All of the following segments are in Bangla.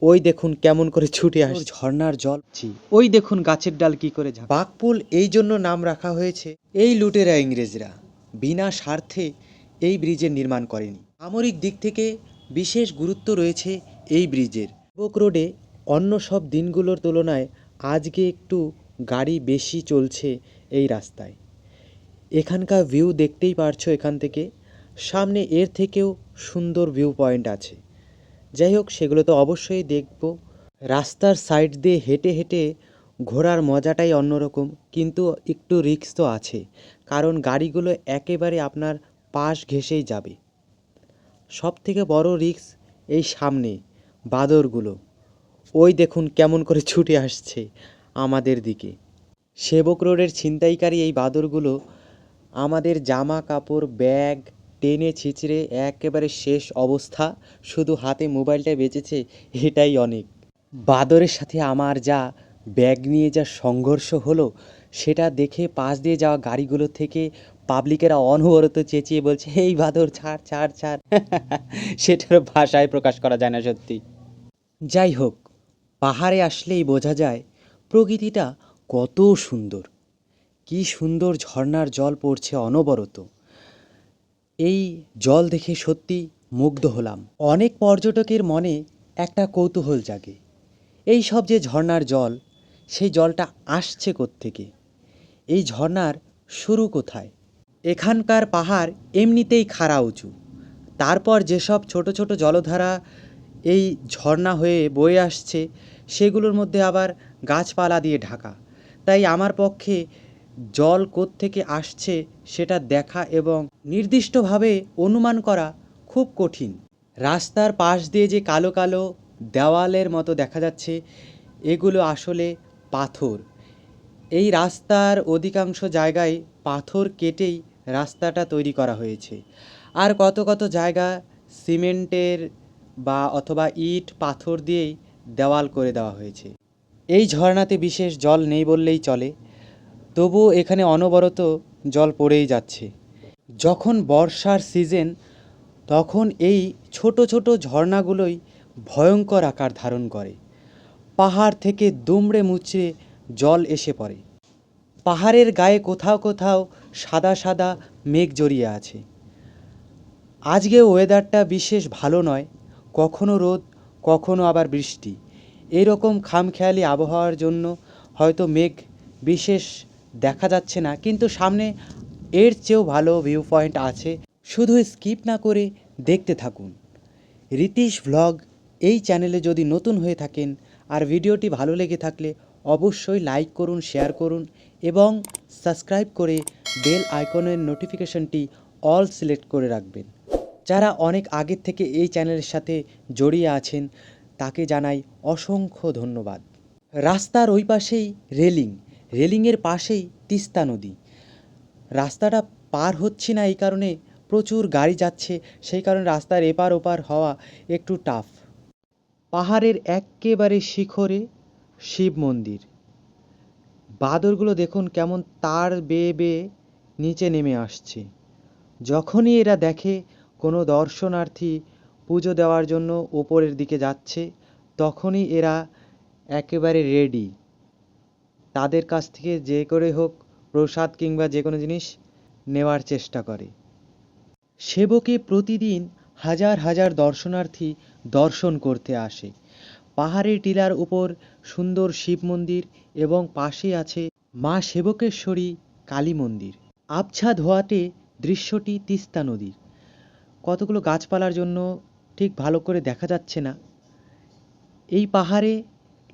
ওই দেখুন কেমন করে ছুটে আসছে ঝর্ণার জল। ওই দেখুন গাছের ডাল কি করে বাঘপুল এই জন্য নাম রাখা হয়েছে, এই লুটেরা ইংরেজরা বিনা স্বার্থে এই ব্রিজের নির্মাণ করেনি। সামরিক দিক থেকে বিশেষ গুরুত্ব রয়েছে এই ব্রিজের। বোক রোডে অন্য সব দিনগুলোর তুলনায় আজকে একটু গাড়ি বেশি চলছে এই রাস্তায়। এখানকার ভিউ দেখতেই পারছো, এখান থেকে সামনে এর থেকেও সুন্দর ভিউ পয়েন্ট আছে। যাই হোক, সেগুলো তো অবশ্যই দেখব। রাস্তার সাইড দিয়ে হেঁটে হেঁটে ঘোরার মজাটাই অন্যরকম, কিন্তু একটু রিস্ক তো আছে, কারণ গাড়িগুলো একেবারে আপনার পাশ ঘেঁষেই যাবে। সব থেকে বড় রিস্ক এই সামনে বাঁদরগুলো, ওই দেখুন কেমন করে ছুটে আসছে আমাদের দিকে। সেবক রোডের ছিনতাইকারী এই বাঁদরগুলো আমাদের জামা কাপড় ব্যাগ টেনে ছিঁচড়ে একেবারে শেষ অবস্থা, শুধু হাতে মোবাইলটা বেঁচেছে, এটাই অনেক। বাঁদরের সাথে আমার যা ব্যাগ নিয়ে যা সংঘর্ষ হলো, সেটা দেখে পাশ দিয়ে যাওয়া গাড়িগুলো থেকে পাবলিকেরা অনবরত চেঁচিয়ে বলছে, এই বাঁদর ছাড় ছাড় ছাড়। সেটার ভাষায় প্রকাশ করা যায় না সত্যি। যাই হোক, পাহাড়ে আসলেই বোঝা যায় প্রকৃতিটা কত সুন্দর। কি সুন্দর ঝর্ণার জল পড়ছে অনবরত। এই জল দেখে সত্যি মুগ্ধ হলাম। অনেক পর্যটকের মনে একটা কৌতূহল জাগে, এই সব যে ঝর্ণার জল, সেই জলটা আসছে কোত্থেকে, এই ঝর্ণার শুরু কোথায়। এখানকার পাহাড় এমনিতেই খাড়া উঁচু, তারপর যেসব ছোট ছোট জলধারা এই ঝর্ণা হয়ে বয়ে আসছে, সেগুলোর মধ্যে আবার গাছপালা দিয়ে ঢাকা। তাই আমার পক্ষে জল কোত্থেকে আসছে সেটা দেখা এবং নির্দিষ্টভাবে অনুমান করা খুব কঠিন। রাস্তার পাশ দিয়ে যে কালো কালো দেওয়ালের মতো দেখা যাচ্ছে, এগুলো আসলে পাথর। এই রাস্তার অধিকাংশ জায়গায় পাথর কেটেই রাস্তাটা তৈরি করা হয়েছে। আর কত কত জায়গা সিমেন্টের বা অথবা ইট পাথর দিয়েই দেওয়াল করে দেওয়া হয়েছে। এই ঝর্ণাতে বিশেষ জল নেই বললেই চলে, তবুও এখানে অনবরত জল পড়েই যাচ্ছে। যখন বর্ষার সিজন, তখন এই ছোট ছোট ঝর্ণাগুলোই ভয়ঙ্কর আকার ধারণ করে। পাহাড় থেকে দুমড়ে মুচড়ে জল এসে পড়ে। পাহাড়ের গায়ে কোথাও কোথাও সাদা সাদা মেঘ জড়িয়ে আছে। আজকে ওয়েদারটা বিশেষ ভালো নয়, কখনো রোদ কখনো আবার বৃষ্টি। এরকম খামখেয়ালি আবহাওয়ার জন্য হয়তো মেঘ বিশেষ দেখা যাচ্ছে না, কিন্তু সামনে এর চেয়েও ভালো ভিউ পয়েন্ট আছে। শুধু স্কিপ না করে দেখতে থাকুন। রীতিশ ভ্লগ এই চ্যানেলে যদি নতুন হয়ে থাকেন আর ভিডিওটি ভালো লেগে থাকলে অবশ্যই লাইক করুন, শেয়ার করুন এবং সাবস্ক্রাইব করে বেল আইকনের নোটিফিকেশনটি অল সিলেক্ট করে রাখবেন। যারা অনেক আগের থেকে এই চ্যানেলের সাথে জড়িয়ে আছেন, তাকে জানাই অসংখ্য ধন্যবাদ। রাস্তার ওই পাশেই রেলিং, রেলিংয়ের পাশেই তিস্তা নদী। রাস্তাটা পার হচ্ছি না এই কারণে প্রচুর গাড়ি যাচ্ছে, সেই কারণে রাস্তার এপার ওপার হওয়া একটু টাফ। পাহাড়ের এক্কেবারে শিখরে শিব মন্দির। বাদরগুলো দেখুন কেমন তার বেয়ে বেয়ে নিচে নেমে আসছে। যখনই এরা দেখে কোনো দর্শনার্থী পুজো দেওয়ার জন্য ওপরের দিকে যাচ্ছে, তখনই এরা একেবারে রেডি, তাদের কাছ থেকে যে করে হোক প্রসাদ কিংবা যে কোনো জিনিস নেওয়ার চেষ্টা করে। সেবকে প্রতিদিন হাজার হাজার দর্শনার্থী দর্শন করতে আসে। পাহাড়ের টিলার উপর সুন্দর শিব মন্দির এবং পাশে আছে মা সেবকেশ্বরী কালী মন্দির। আবছা ধোঁয়াটে দৃশ্যটি তিস্তা নদীর। কতগুলো গাছপালার জন্য ঠিক ভালো করে দেখা যাচ্ছে না। এই পাহাড়ে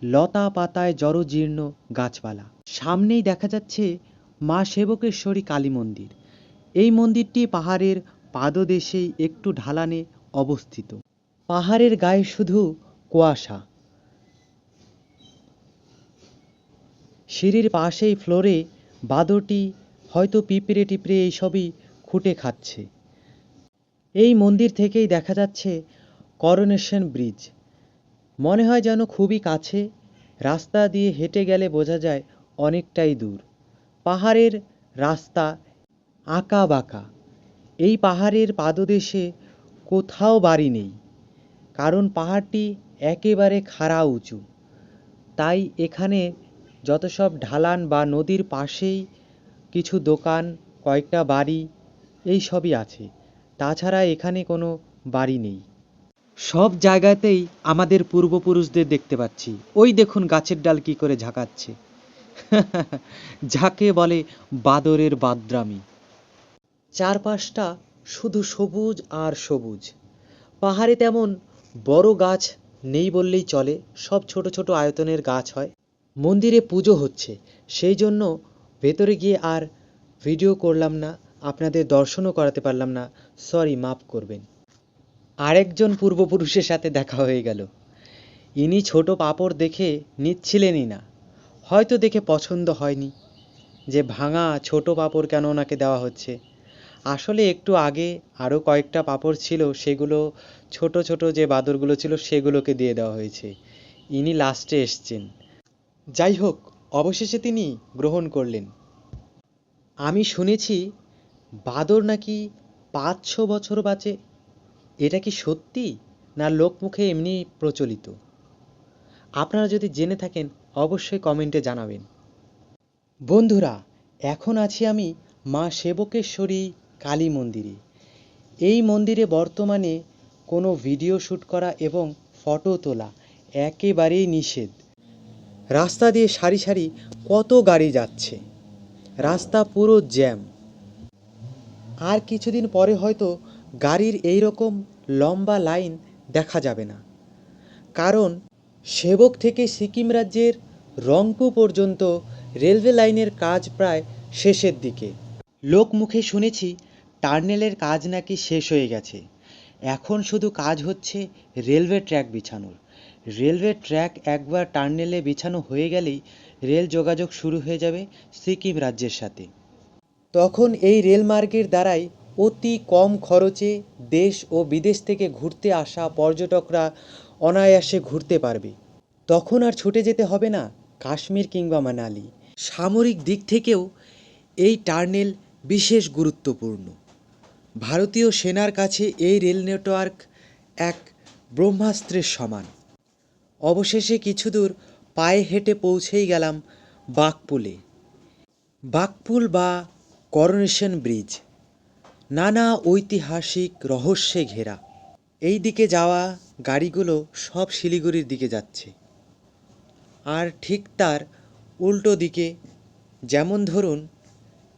লতা পাতায় জরাজীর্ণ গাছপালা। সামনেই দেখা যাচ্ছে মা সেবকেশ্বরী কালী মন্দির। এই মন্দিরটি পাহাড়ের পাদদেশেই একটু ঢালানে অবস্থিত। পাহাড়ের গায়ে শুধু কুয়াশা। সিঁড়ির পাশেই ফ্লোরে বাঁদরটি হয়তো পিঁপড়ে টিপড়ে এইসবই খুঁটে খাচ্ছে। এই মন্দির থেকেই দেখা যাচ্ছে করোনেশন ব্রিজ। মনে হয় যেন খুবই কাছে, রাস্তা দিয়ে হেঁটে গেলে বোঝা যায় অনেকটাই দূর। পাহাড়ের রাস্তা আঁকা বাঁকা। এই পাহাড়ের পাদদেশে কোথাও বাড়ি নেই, কারণ পাহাড়টি একেবারে খাড়া উঁচু। তাই এখানে যত সব ঢালান বা নদীর পাশেই কিছু দোকান, কয়েকটা বাড়ি এই সবই আছে। তাছাড়া এখানে কোনো বাড়ি নেই। সব জায়গাতেই আমাদের পূর্বপুরুষদের দেখতে পাচ্ছি। ওই দেখুন গাছের ডাল কি করে ঝাঁকাচ্ছে। যাকে বলে বাদরের বাদরামি। চারপাশটা শুধু সবুজ আর সবুজ। পাহাড়ে তেমন বড় গাছ নেই বললেই চলে, সব ছোট ছোট আয়তনের গাছ হয়। মন্দিরে পুজো হচ্ছে, সেই জন্য ভেতরে গিয়ে আর ভিডিও করলাম না, আপনাদের দর্শনও করাতে পারলাম না, সরি, মাফ করবেন। আরেকজন পূর্বপুরুষের সাথে দেখা হয়ে গেল। ইনি ছোট পাঁপড় দেখে নিচ্ছিলেনই না, হয়তো দেখে পছন্দ হয়নি যে ভাঙা ছোট পাঁপড় কেন ওনাকে দেওয়া হচ্ছে। আসলে একটু আগে আরও কয়েকটা পাঁপড় ছিল, সেগুলো ছোট ছোট যে বাদরগুলো ছিল সেগুলোকে দিয়ে দেওয়া হয়েছে। ইনি লাস্টে এসছেন। যাই হোক, অবশেষে তিনি গ্রহণ করলেন। আমি শুনেছি বাদর নাকি 500 বছর বাঁচে। এটা কি সত্যি, না লোকমুখে এমনি প্রচলিত? আপনারা যদি জেনে থাকেন অবশ্যই কমেন্টে জানাবেন। বন্ধুরা, এখন আছি আমি মা সেবকেশ্বরী কালী মন্দিরে। এই মন্দিরে বর্তমানে কোনো ভিডিও শ্যুট করা এবং ফটো তোলা একেবারেই নিষেধ। রাস্তা দিয়ে সারি সারি কত গাড়ি যাচ্ছে, রাস্তা পুরো জ্যাম। আর কিছুদিন পরে হয়তো গাড়ির এই রকম লম্বা লাইন দেখা যাবে না, কারণ সেবক থেকে সিকিম রাজ্যের রংপু পর্যন্ত রেলওয়ে লাইনের কাজ প্রায় শেষের দিকে। লোকমুখে শুনেছি টার্নেলের কাজ নাকি শেষ হয়ে গেছে, এখন শুধু কাজ হচ্ছে রেলওয়ে ট্র্যাক বিছানোর। রেলওয়ে ট্র্যাক একবার টার্নেলে বিছানো হয়ে গেলেই রেল যোগাযোগ শুরু হয়ে যাবে সিকিম রাজ্যের সাথে। তখন এই রেলমার্গের দ্বারাই অতি কম খরচে দেশ ও বিদেশ থেকে ঘুরতে আসা পর্যটকরা অনায়াসে ঘুরতে পারবে। তখন আর ছুটে যেতে হবে না কাশ্মীর কিংবা মানালি। সামরিক দিক থেকেও এই টার্নেল বিশেষ গুরুত্বপূর্ণ। ভারতীয় সেনার কাছে এই রেল নেটওয়ার্ক এক ব্রহ্মাস্ত্রের সমান। অবশেষে কিছু দূর পায়ে হেঁটে পৌঁছেই গেলাম বাকপুলে। বাকপুল বা করোনেশন ব্রিজ নানা ঐতিহাসিক রহস্যে ঘেরা। এই দিকে যাওয়া গাড়িগুলো সব শিলিগুড়ির দিকে যাচ্ছে, আর ঠিক তার উল্টো দিকে, যেমন ধরুন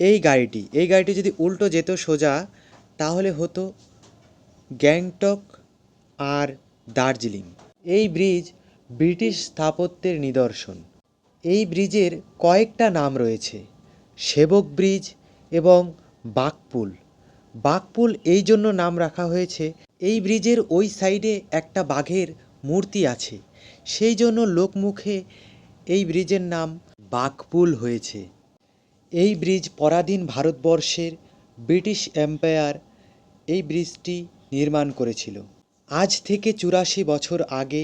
এই গাড়িটি যদি উল্টো যেত সোজা, তাহলে হতো গ্যাংটক আর দার্জিলিং। এই ব্রিজ ব্রিটিশ স্থাপত্যের নিদর্শন। এই ব্রিজের কয়েকটা নাম রয়েছে, সেবক ব্রিজ এবং বাকপুল। বাকপুল এই জন্য নাম রাখা হয়েছে, এই ব্রিজের ওই সাইডে একটা বাঘের মূর্তি আছে, সেই জন্য লোকমুখে এই ব্রিজের নাম বাকপুল হয়েছে। এই ব্রিজ পরাধীন ভারতবর্ষের ব্রিটিশ এম্পায়ার এই ব্রিজটি নির্মাণ করেছিল। আজ থেকে 84 বছর আগে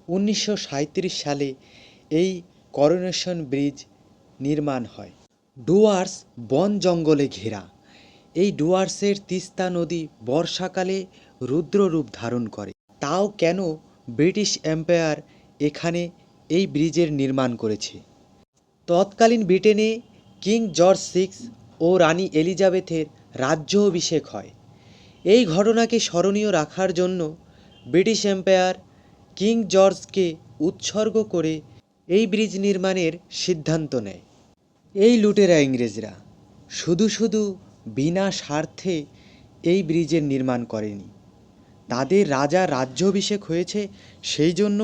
1937 সালে এই করোনেশন ব্রিজ নির্মাণ হয়। ডুয়ার্স বন জঙ্গলে ঘেরা। এই ডুয়ার্সের তিস্তা নদী বর্ষাকালে রুদ্র রূপ ধারণ করে। তাও কেন ব্রিটিশ এম্পায়ার এখানে এই ব্রিজের নির্মাণ করেছে? তৎকালীন ব্রিটেনে কিং জর্জ 6 ও রানী এলিজাবেথের রাজ্য অভিষেক হয়। এই ঘটনাকে স্মরণীয় রাখার জন্য ব্রিটিশ এম্পায়ার কিং জর্জকে উৎসর্গ করে এই ব্রিজ নির্মাণের সিদ্ধান্ত নেয়। এই লুটেরা ইংরেজরা শুধু শুধু বিনা স্বার্থে এই ব্রিজের নির্মাণ করেনি। তাদের রাজা রাজ্যাভিষেক হয়েছে, সেই জন্য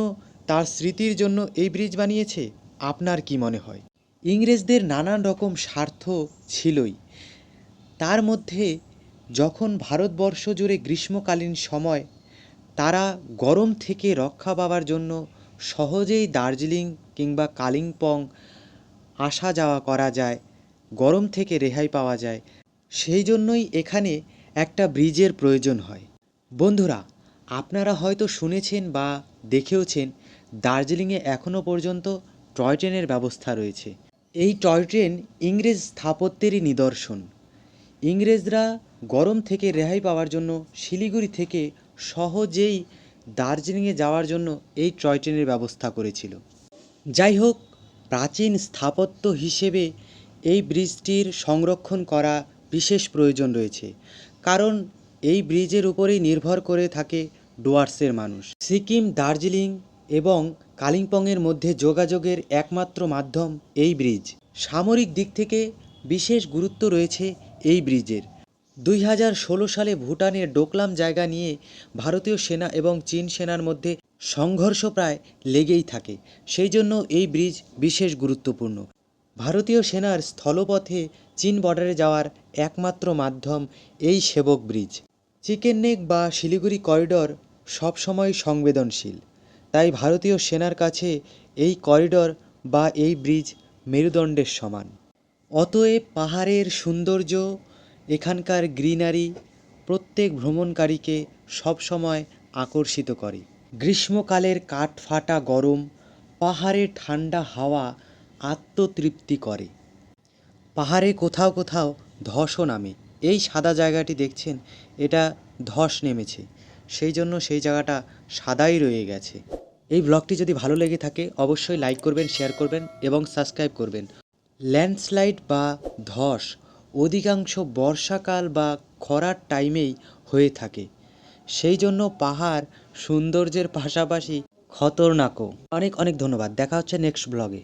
তার স্মৃতির জন্য এই ব্রিজ বানিয়েছে। আপনার কি মনে হয়? ইংরেজদের নানান রকম স্বার্থ ছিলই। তার মধ্যে যখন ভারতবর্ষ জুড়ে গ্রীষ্মকালীন সময়, তারা গরম থেকে রক্ষা পাওয়ার জন্য সহজেই দার্জিলিং কিংবা কালিম্পং আসা যাওয়া করা যায়, গরম থেকে রেহাই পাওয়া যায়, সেই জন্যই এখানে একটা ব্রিজের প্রয়োজন হয়। বন্ধুরা, আপনারা হয়তো শুনেছেন বা দেখেওছেন দার্জিলিংয়ে এখনও পর্যন্ত টয় ট্রেনের ব্যবস্থা রয়েছে। এই টয় ট্রেন ইংরেজ স্থাপত্যেরই নিদর্শন। ইংরেজরা গরম থেকে রেহাই পাওয়ার জন্য শিলিগুড়ি থেকে সহজেই দার্জিলিংয়ে যাওয়ার জন্য এই টয় ট্রেনের ব্যবস্থা করেছিল। যাই হোক, প্রাচীন স্থাপত্য হিসেবে এই ব্রিজটির সংরক্ষণ করা বিশেষ প্রয়োজন রয়েছে, কারণ এই ব্রিজের উপরেই নির্ভর করে থাকে ডুয়ার্সের মানুষ। সিকিম, দার্জিলিং এবং কালিম্পংয়ের মধ্যে যোগাযোগের একমাত্র মাধ্যম এই ব্রিজ। সামরিক দিক থেকে বিশেষ গুরুত্ব রয়েছে এই ব্রিজের। 2016 সালে ভুটানের ডোকলাম জায়গা নিয়ে ভারতীয় সেনা এবং চীন সেনার মধ্যে সংঘর্ষ প্রায় লেগেই থাকে, সেই জন্য এই ব্রিজ বিশেষ গুরুত্বপূর্ণ। ভারতীয় সেনার স্থলপথে চীন বর্ডারে যাওয়ার একমাত্র মাধ্যম এই সেবক ব্রিজ। চিকেন নেক বা শিলিগুড়ি করিডর সবসময় সংবেদনশীল, তাই ভারতীয় সেনার কাছে এই করিডর বা এই ব্রিজ মেরুদণ্ডের সমান। অতএব পাহাড়ের সৌন্দর্য, এখানকার গ্রিনারি প্রত্যেক ভ্রমণকারীকে সবসময় আকর্ষিত করে। গ্রীষ্মকালের কাঠফাটা গরম, পাহাড়ের ঠান্ডা হাওয়া আত্মতৃপ্তি করে। পাহাড়ে কোথাও কোথাও ধসও নামে। এই সাদা জায়গাটি দেখছেন, এটা ধস নেমেছে, সেই জন্য সেই জায়গাটা সাদাই রয়ে গেছে। এই ব্লগটি যদি ভালো লেগে থাকে অবশ্যই লাইক করবেন, শেয়ার করবেন এবং সাবস্ক্রাইব করবেন। ল্যান্ডস্লাইড বা ধস অধিকাংশ বর্ষাকাল বা খরার টাইমেই হয়ে থাকে, সেই জন্য পাহাড় সৌন্দর্যের পাশাপাশি খতরনাকও। অনেক অনেক ধন্যবাদ, দেখা হচ্ছে নেক্সট ব্লগে।